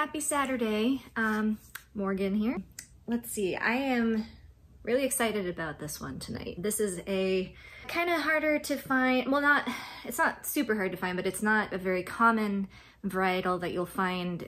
Happy Saturday. Morgan here. Let's see, I am really excited about this one tonight. This is a kind of harder to find, well, it's not super hard to find, but it's not a very common varietal that you'll find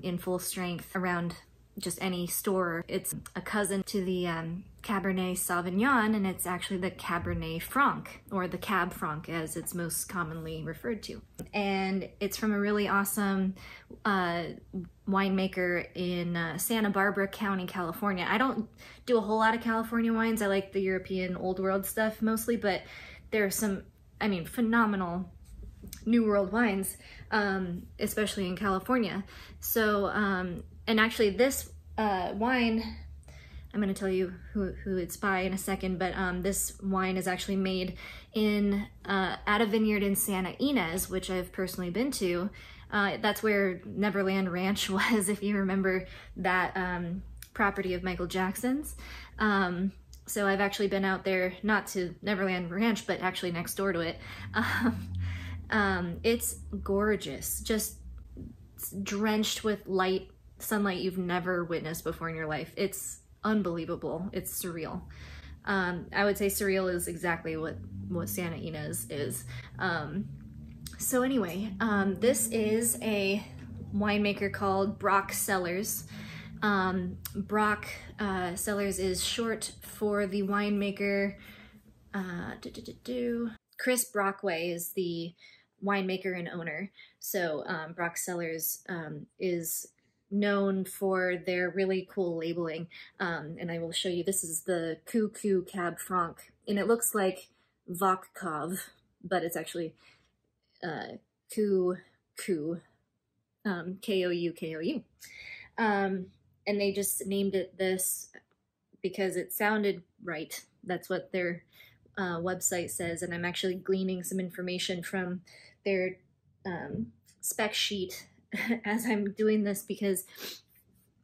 in full strength around just any store. It's a cousin to the Cabernet Sauvignon, and it's actually the Cabernet Franc, or the Cab Franc as it's most commonly referred to. And it's from a really awesome winemaker in Santa Barbara County, California. I don't do a whole lot of California wines. I like the European Old World stuff mostly, but there are some, I mean, phenomenal New World wines, especially in California. So, and actually this wine, I'm going to tell you who it's by in a second, but this wine is actually made in at a vineyard in Santa Ynez, which I've personally been to. That's where Neverland Ranch was, if you remember that property of Michael Jackson's. So I've actually been out there, not to Neverland Ranch, but actually next door to it. It's gorgeous, just drenched with sunlight you've never witnessed before in your life. It's unbelievable. It's surreal. I would say surreal is exactly what Santa Ynez is. So anyway, this is a winemaker called Broc Cellars. Broc Cellars is short for the winemaker, Chris Brockway is the winemaker and owner. So Broc Cellars is known for their really cool labeling, and I will show you. This is the Cuckoo Cab Franc, and it looks like Vodkov, but it's actually Cuckoo, K-O-U-K-O-U. And they just named it this because it sounded right. That's what their website says, and I'm actually gleaning some information from their spec sheet as I'm doing this, because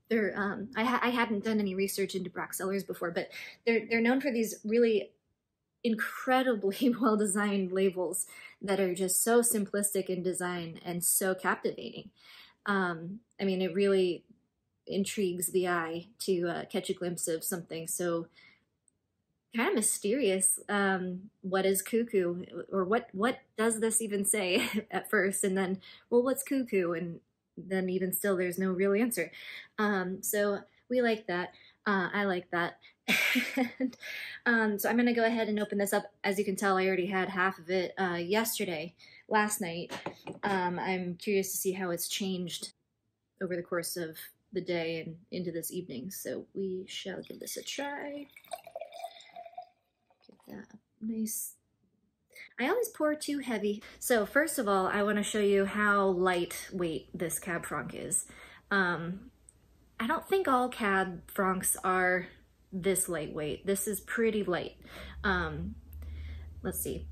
they're I hadn't done any research into Broc Cellars before, but they're known for these really incredibly well-designed labels that are just so simplistic in design and so captivating. I mean, it really intrigues the eye to catch a glimpse of something so kind of mysterious. What is cuckoo, or what does this even say at first, and then, well, what's cuckoo, and then even still there's no real answer. So we like that. I like that. And, so I'm gonna go ahead and open this up. As you can tell, I already had half of it last night. I'm curious to see how it's changed over the course of the day and into this evening, so we shall give this a try. That nice. I always pour too heavy. So first of all, I want to show you how lightweight this Cab Franc is. I don't think all Cab Francs are this lightweight. This is pretty light. Let's see.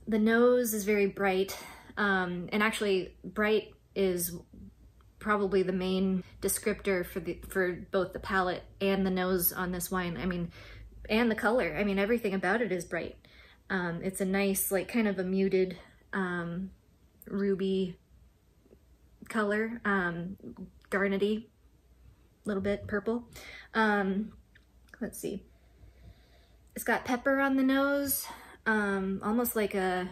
The nose is very bright, and actually bright is probably the main descriptor for both the palate and the nose on this wine. I mean, and the color. I mean, everything about it is bright. It's a nice, like, kind of a muted ruby color, garnety, a little bit purple. Let's see. It's got pepper on the nose, almost like a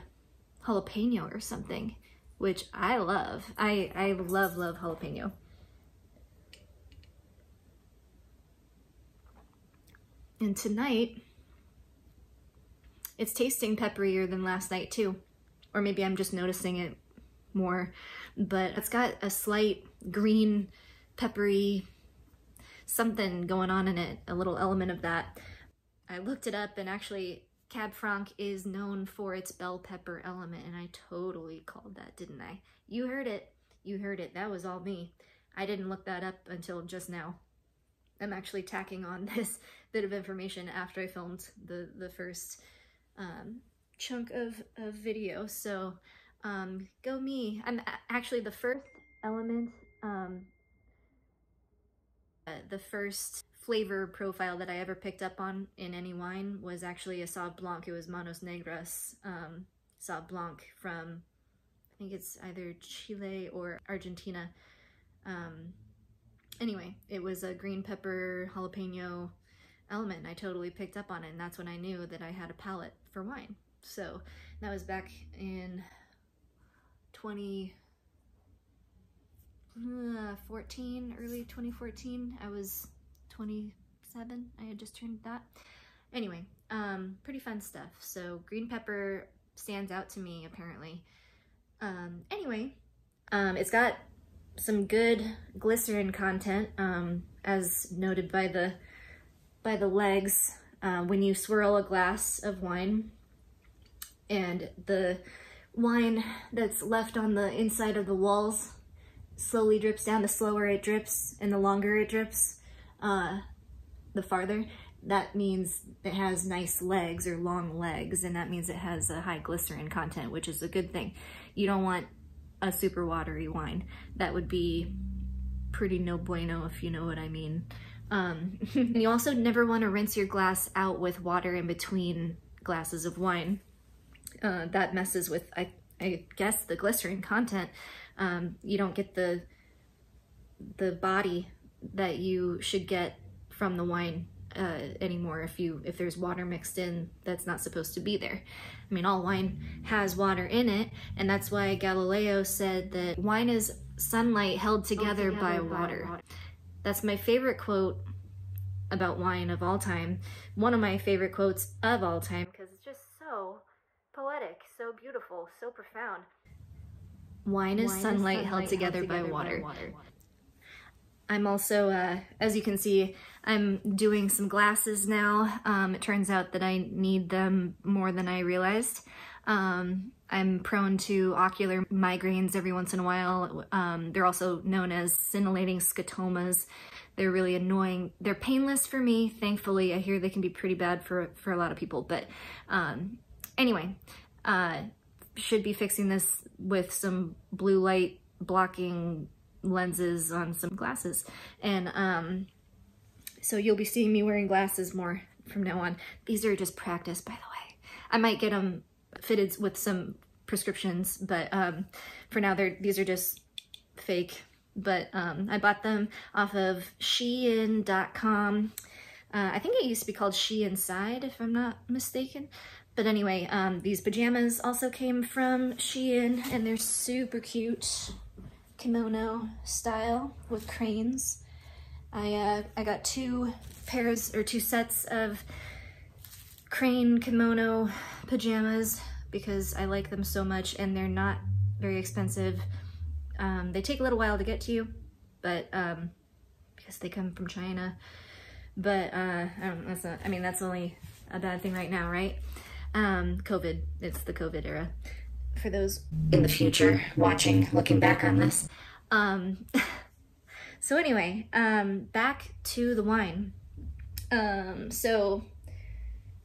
jalapeno or something, which I love. I love jalapeno. And tonight, it's tasting pepperier than last night too. Or maybe I'm just noticing it more, but it's got a slight green, peppery something going on in it, a little element of that. I looked it up, and actually Cab Franc is known for its bell pepper element, and I totally called that, didn't I? You heard it. You heard it. That was all me. I didn't look that up until just now. I'm actually tacking on this bit of information after I filmed the first chunk of video, so go me. I'm actually the first element, the first flavor profile that I ever picked up on in any wine was actually a Sauv Blanc. It was Manos Negras Sauv Blanc from, I think it's either Chile or Argentina. Anyway, it was a green pepper jalapeno element. I totally picked up on it, and that's when I knew that I had a palate for wine. So that was back in 2014, early 2014. I was 27. I had just turned that. Anyway, pretty fun stuff. So green pepper stands out to me, apparently. Anyway, it's got some good glycerin content, as noted by the legs. When you swirl a glass of wine, and the wine that's left on the inside of the walls slowly drips down, the slower it drips and the longer it drips, the farther. That means it has nice legs or long legs, and that means it has a high glycerin content, which is a good thing. You don't want a super watery wine. That would be pretty no bueno, if you know what I mean. You also never want to rinse your glass out with water in between glasses of wine. That messes with, I guess, the glycerin content. You don't get the body that you should get from the wine anymore if there's water mixed in that's not supposed to be there. I mean, all wine has water in it, and that's why Galileo said that wine is sunlight held together by water. That's my favorite quote about wine of all time. One of my favorite quotes of all time, because it's just so poetic, so beautiful, so profound. Wine is sunlight held together by water. I'm also, as you can see, I'm doing some glasses now. It turns out that I need them more than I realized. I'm prone to ocular migraines every once in a while. They're also known as scintillating scotomas. They're really annoying. They're painless for me, thankfully. I hear they can be pretty bad for a lot of people, but anyway, should be fixing this with some blue light blocking lenses on some glasses. And so you'll be seeing me wearing glasses more from now on. These are just practice, by the way. I might get them fitted with some prescriptions, but for now these are just fake. But I bought them off of Shein.com. I think it used to be called She Inside, if I'm not mistaken. But anyway, these pajamas also came from Shein, and they're super cute, kimono style with cranes. I got two sets of crane kimono pajamas because I like them so much, and they're not very expensive. They take a little while to get to you, but because they come from China. But that's only a bad thing right now, right? COVID, it's the COVID era. For those in the future watching, looking back on this. So anyway, back to the wine. So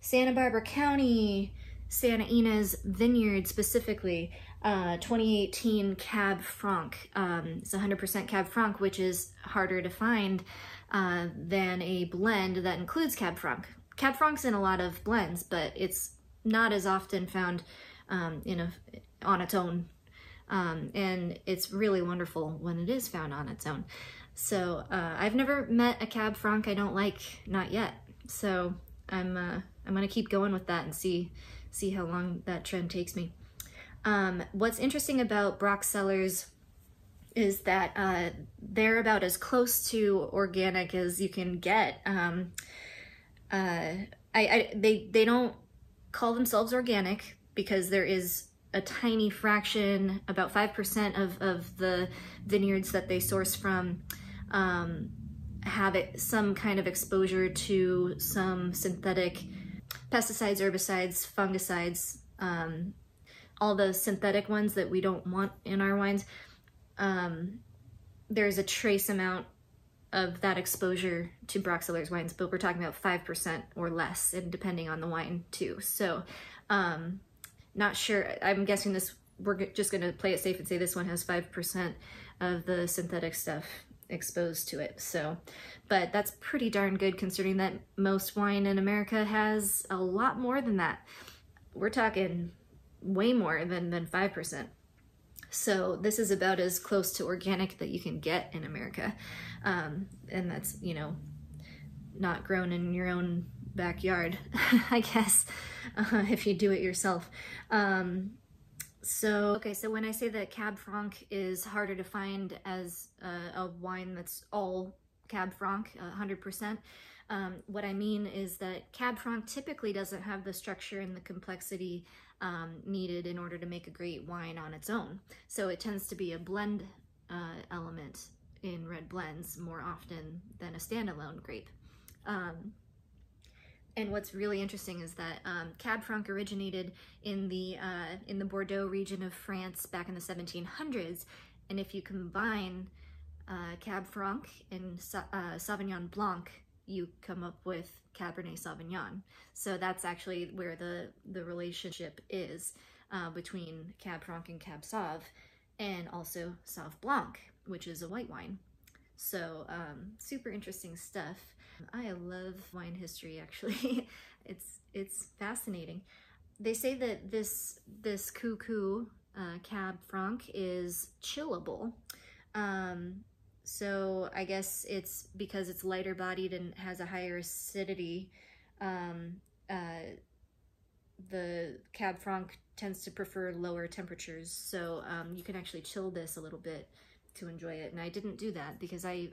Santa Barbara County, Santa Ynez Vineyard specifically, 2018 Cab Franc. It's 100% Cab Franc, which is harder to find than a blend that includes Cab Franc. Cab Franc's in a lot of blends, but it's not as often found on its own. And it's really wonderful when it is found on its own. So I've never met a Cab Franc I don't like, not yet. So I'm gonna keep going with that and see how long that trend takes me. What's interesting about Broc Cellars is that they're about as close to organic as you can get. They don't call themselves organic because there is a tiny fraction, about 5% of the vineyards that they source from have some kind of exposure to some synthetic pesticides, herbicides, fungicides, all the synthetic ones that we don't want in our wines. There's a trace amount of that exposure to Broc Cellars wines, but we're talking about 5% or less, and depending on the wine too. So not sure, I'm guessing we're just gonna play it safe and say this one has 5% of the synthetic stuff exposed to it. So, but that's pretty darn good considering that most wine in America has a lot more than that. We're talking way more than 5%. So this is about as close to organic that you can get in America. And that's, you know, not grown in your own backyard, I guess, if you do it yourself. Okay, so when I say that Cab Franc is harder to find as a wine that's all Cab Franc, 100%, what I mean is that Cab Franc typically doesn't have the structure and the complexity needed in order to make a great wine on its own. So it tends to be a blend element in red blends more often than a standalone grape. And what's really interesting is that Cab Franc originated in the Bordeaux region of France back in the 1700s, and if you combine Cab Franc and Sauvignon Blanc, you come up with Cabernet Sauvignon. So that's actually where the relationship is between Cab Franc and Cab Sauv, and also Sauv Blanc, which is a white wine. So super interesting stuff. I love wine history, actually. It's fascinating. They say that this Cuckoo Cab Franc is chillable. So I guess it's because it's lighter bodied and has a higher acidity. The Cab Franc tends to prefer lower temperatures, so you can actually chill this a little bit to enjoy it. And I didn't do that because I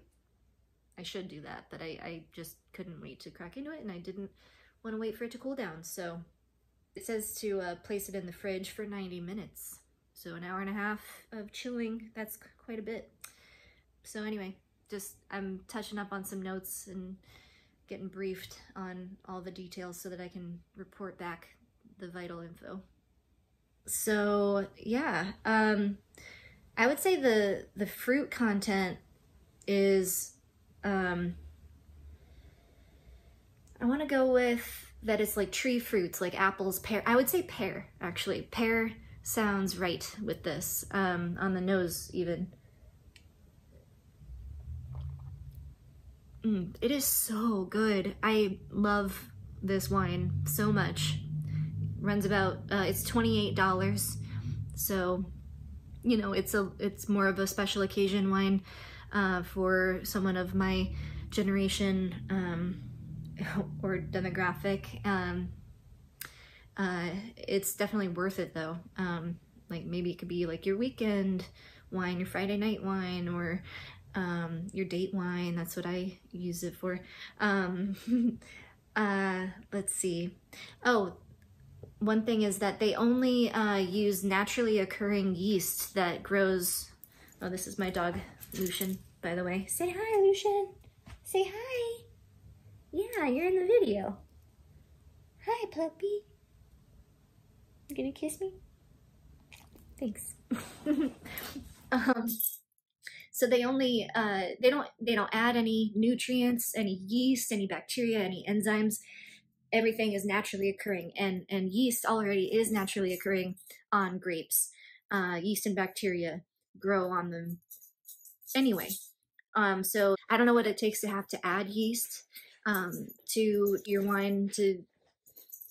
should do that, but I just couldn't wait to crack into it, and I didn't want to wait for it to cool down. So it says to place it in the fridge for 90 minutes. So an hour and a half of chilling, that's quite a bit. So anyway, just I'm touching up on some notes and getting briefed on all the details so that I can report back the vital info. So yeah, I would say the fruit content is, I want to go with that it's like tree fruits, like apples, pear. I would say pear, actually. Pear sounds right with this, on the nose even. It is so good. I love this wine so much. Runs about, it's $28. So, you know, it's more of a special occasion wine for someone of my generation or demographic. It's definitely worth it though. Like maybe it could be like your weekend wine, your Friday night wine, or your date wine. That's what I use it for. Let's see. Oh, one thing is that they only use naturally occurring yeast that grows. Oh, this is my dog, Lucian, by the way. Say hi, Lucian. Say hi. Yeah, you're in the video. Hi, puppy. You gonna kiss me? Thanks. So they only they don't add any nutrients, any yeast, any bacteria, any enzymes. Everything is naturally occurring, and yeast already is naturally occurring on grapes. Yeast and bacteria grow on them anyway. So I don't know what it takes to have to add yeast to your wine to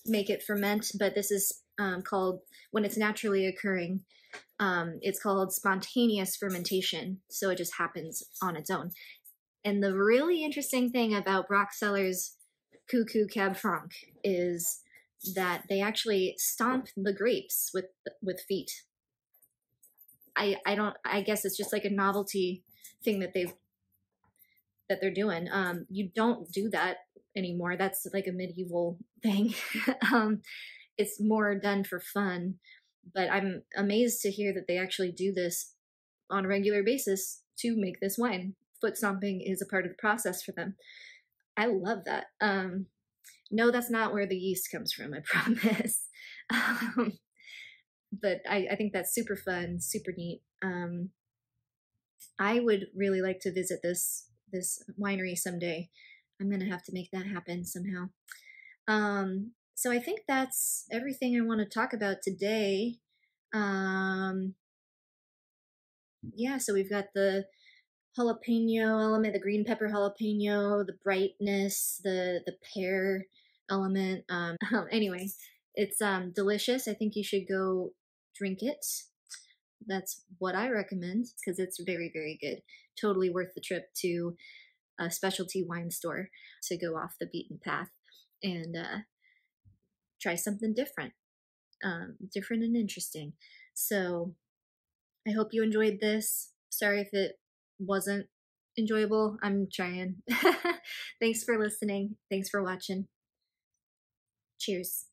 make it ferment, but this is called, when it's naturally occurring, it's called spontaneous fermentation. So it just happens on its own. And the really interesting thing about Broc Cellars Cuckoo Cab Franc is that they actually stomp the grapes with feet. I guess it's just like a novelty thing that they're doing. You don't do that anymore. That's like a medieval thing. It's more done for fun, but I'm amazed to hear that they actually do this on a regular basis to make this wine. Foot stomping is a part of the process for them. I love that. No, that's not where the yeast comes from, I promise. But I think that's super fun, super neat. I would really like to visit this winery someday. I'm gonna have to make that happen somehow. So I think that's everything I want to talk about today. Yeah, so we've got the jalapeno element, the green pepper jalapeno, the brightness, the pear element. Anyway, it's delicious. I think you should go drink it. That's what I recommend because it's very, very good. Totally worth the trip to a specialty wine store to go off the beaten path and try something different, different and interesting. So I hope you enjoyed this. Sorry if it wasn't enjoyable. I'm trying. Thanks for listening. Thanks for watching. Cheers.